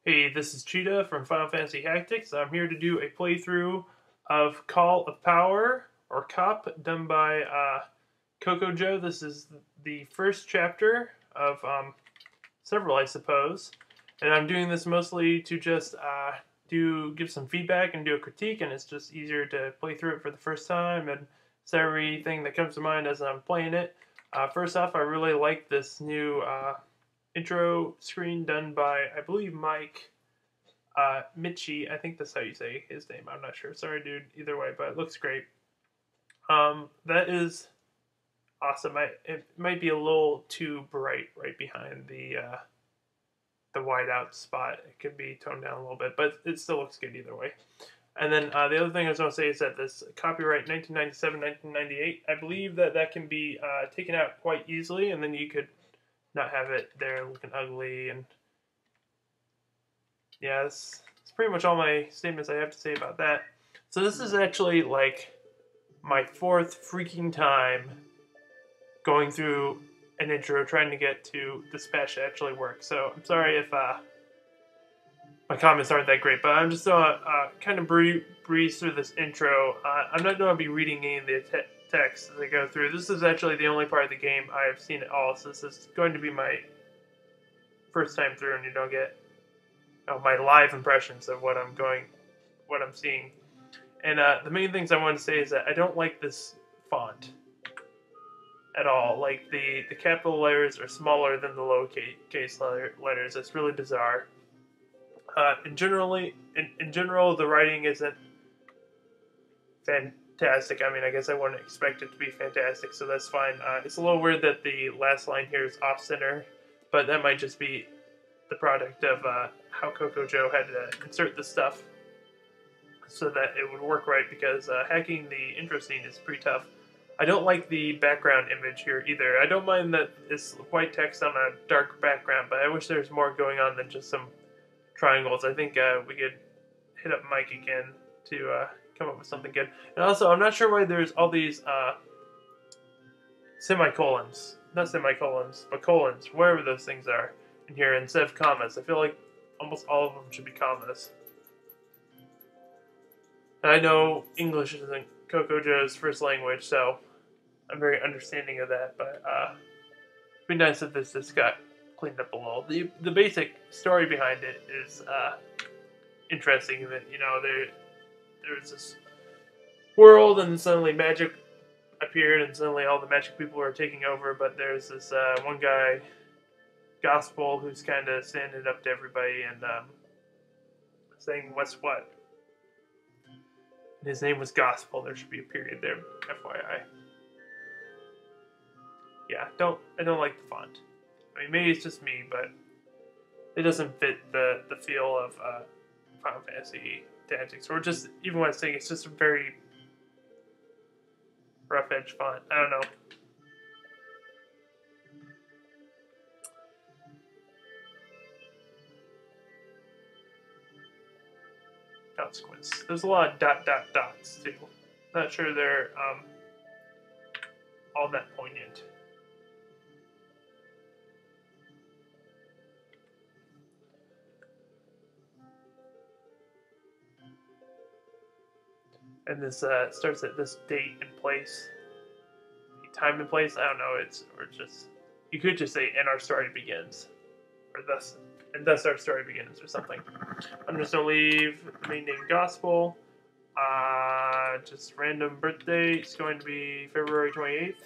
Hey, this is Cheetah from Final Fantasy Tactics. I'm here to do a playthrough of Call of Power, or COP, done by Kokojo. This is the first chapter of several, I suppose. And I'm doing this mostly to just give some feedback and do a critique, and it's just easier to play through it for the first time and say everything that comes to mind as I'm playing it. First off, I really like this new intro screen done by, I believe, Mike Mitchie. I think that's how you say his name. I'm not sure. Sorry, dude. Either way, but it looks great. That is awesome. It might be a little too bright right behind the whiteout spot. It could be toned down a little bit, but it still looks good either way. And then the other thing I was going to say is that this copyright 1997, 1998, I believe that can be taken out quite easily, and then you could not have it there looking ugly. And yeah, that's pretty much all my statements I have to say about that. So this is actually like my fourth freaking time going through an intro trying to get to this patch to actually work. So I'm sorry if my comments aren't that great, but I'm just going to kind of breeze through this intro. I'm not going to be reading any of the text as I go through. This is actually the only part of the game I have seen at all, so this is going to be my first time through, and you don't get my live impressions of what I'm seeing. And the main things I want to say is that I don't like this font at all. Like the capital letters are smaller than the lowercase letters. It's really bizarre. In general, the writing isn't fantastic. I mean, I guess I wouldn't expect it to be fantastic, so that's fine. It's a little weird that the last line here is off-center, but that might just be the product of how Kokojo had to insert this stuff so that it would work right, because hacking the intro scene is pretty tough. I don't like the background image here either. I don't mind that it's white text on a dark background, but I wish there was more going on than just some triangles. I think we could hit up Mike again to come up with something good. And also, I'm not sure why there's all these semicolons. Not semicolons, but colons, wherever those things are in here, instead of commas. I feel like almost all of them should be commas. And I know English isn't Kokojo's first language, so I'm very understanding of that, but it'd be nice if this just got cleaned up a little. The basic story behind it is interesting. That, you know, there's this world, and suddenly magic appeared, and suddenly all the magic people are taking over. But there's this one guy, Gospel, who's kind of standing up to everybody and saying what's what. And his name was Gospel. There should be a period there, FYI. Yeah, I don't like the font. I mean, maybe it's just me, but it doesn't fit the feel of Final Fantasy Tactics. Or just, even when I'm saying it's just a very rough edge font. I don't know. Consequence. There's a lot of dots too. Not sure they're all that poignant. And this starts at this date and place, time and place. I don't know. You could just say, "and our story begins," or thus our story begins, or something. I'm just gonna leave the main name Gospel. Just random birthday. It's going to be February 28th.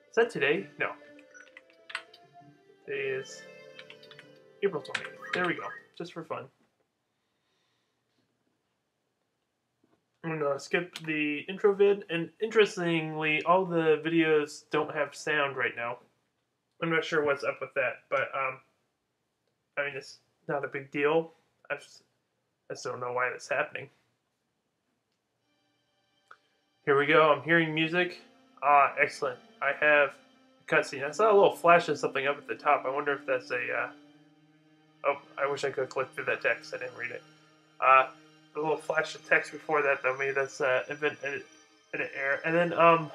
Is that today? No. Today is April 28th. There we go. Just for fun. I'm going to skip the intro vid, and interestingly, all the videos don't have sound right now. I'm not sure what's up with that, but, I mean, it's not a big deal. I just don't know why that's happening. Here we go. I'm hearing music. Excellent. I have a cutscene. I saw a little flash of something up at the top. I wonder if that's a, oh, I wish I could click through that text. I didn't read it. A little flash of text before that, though. Maybe that's event edit error. And then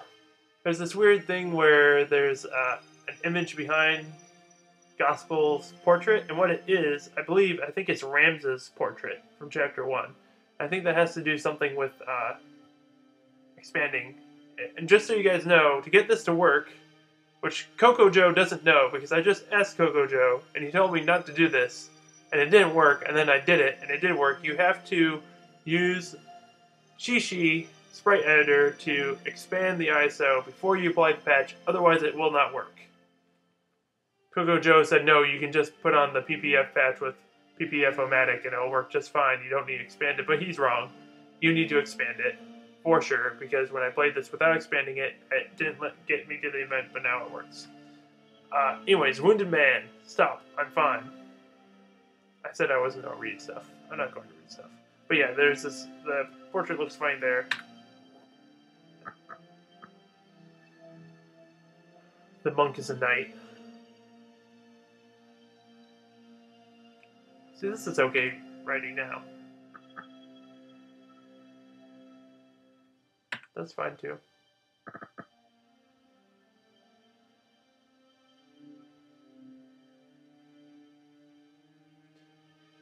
there's this weird thing where there's an image behind Gospel's portrait, and what it is, I think it's Ramses' portrait from chapter 1. I think that has to do something with expanding. And just so you guys know, to get this to work, which Kokojo doesn't know, because I just asked Kokojo, and he told me not to do this, and it didn't work, and then I did it, and it did work. You have to use Shishi Sprite Editor to expand the ISO before you apply the patch, otherwise it will not work. Kokojo said, no, you can just put on the PPF patch with PPF-O-Matic and it'll work just fine. You don't need to expand it, but he's wrong. You need to expand it, for sure, because when I played this without expanding it, it didn't get me to the event, but now it works. Anyways, Wounded Man. Stop. I'm fine. I said I wasn't going to read stuff. I'm not going to read stuff. But yeah, there's this, the portrait looks fine there. The monk is a knight. See, this is okay writing now. That's fine too.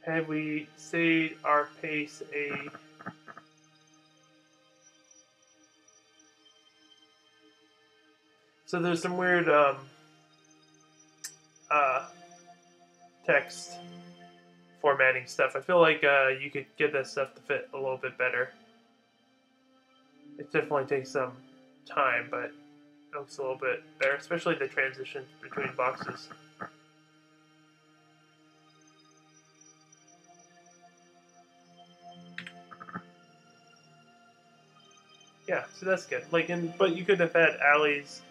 Have we saved our pace a... So there's some weird text formatting stuff. I feel like you could get that stuff to fit a little bit better. It definitely takes some time, but it looks a little bit better, especially the transitions between boxes. Yeah, so that's good. Like, but you could have had allies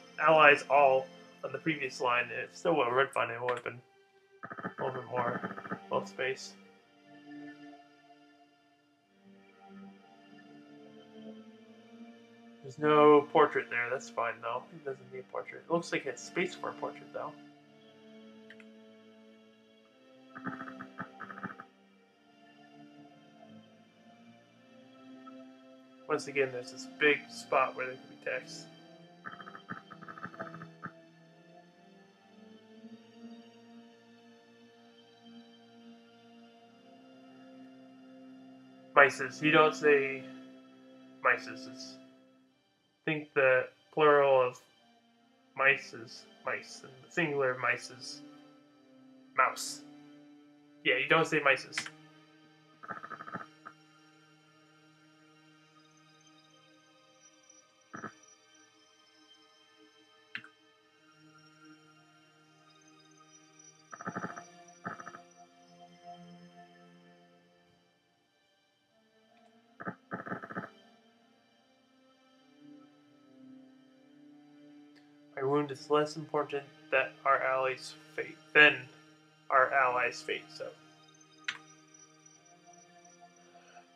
all on the previous line. It still would have read fine. It would have been a little bit more space. There's no portrait there. That's fine though. It doesn't need a portrait. It looks like it has space for a portrait though. Once again, there's this big spot where there could be text. Mices. You don't say mices. It's, I think the plural of mice is mice, and the singular of mice is mouse. Yeah, you don't say mices. My wound is less important than our allies' fate. So,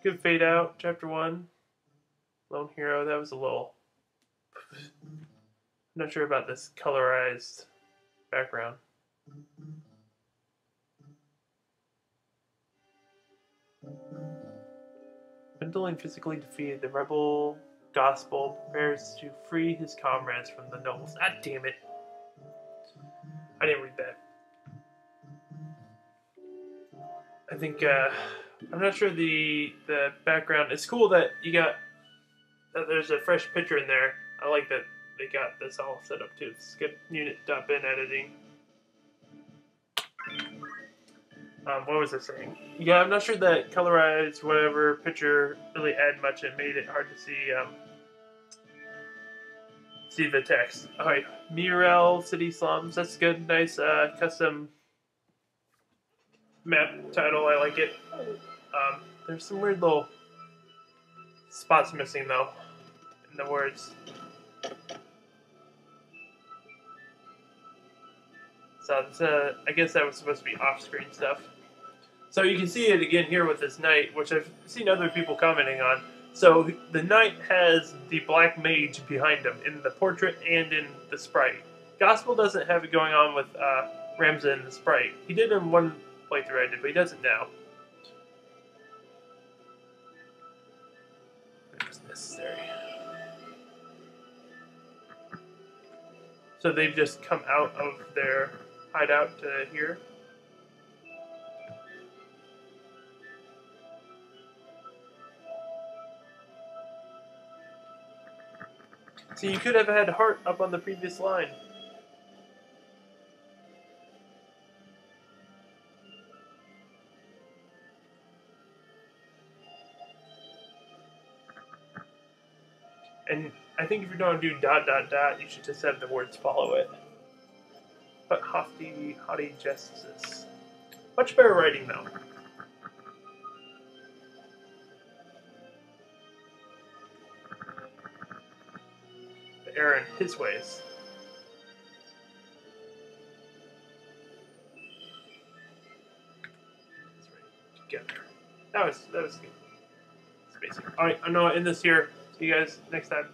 good fade out. Chapter 1, Lone Hero. That was a little. I'm not sure about this colorized background. Gwendolyn physically defeated the rebel Gospel, prepares to free his comrades from the nobles. Ah, damn it. I didn't read that. I think, I'm not sure the background. It's cool that you got, that there's a fresh picture in there. I like that they got this all set up too. Skip unit.bin editing. What was I saying? Yeah, I'm not sure that colorized whatever picture really added much. It made it hard to see the text. Alright, Murel City Slums. That's good. Nice custom map title. I like it. There's some weird little spots missing though in the words. So I guess that was supposed to be off-screen stuff. So you can see it again here with this knight, which I've seen other people commenting on. So the knight has the black mage behind him in the portrait and in the sprite. Gospel doesn't have it going on with Ramses and the sprite. He did in one playthrough I did, but he doesn't now. It was necessary. So they've just come out of their hideout to here. So you could have had Heart up on the previous line. And I think if you're going to do ... you should just have the words follow it. But haughty justice. Much better writing, though. Aaron, his ways. Together. That was good. It's basic. Alright, I'm gonna end this here. See you guys next time.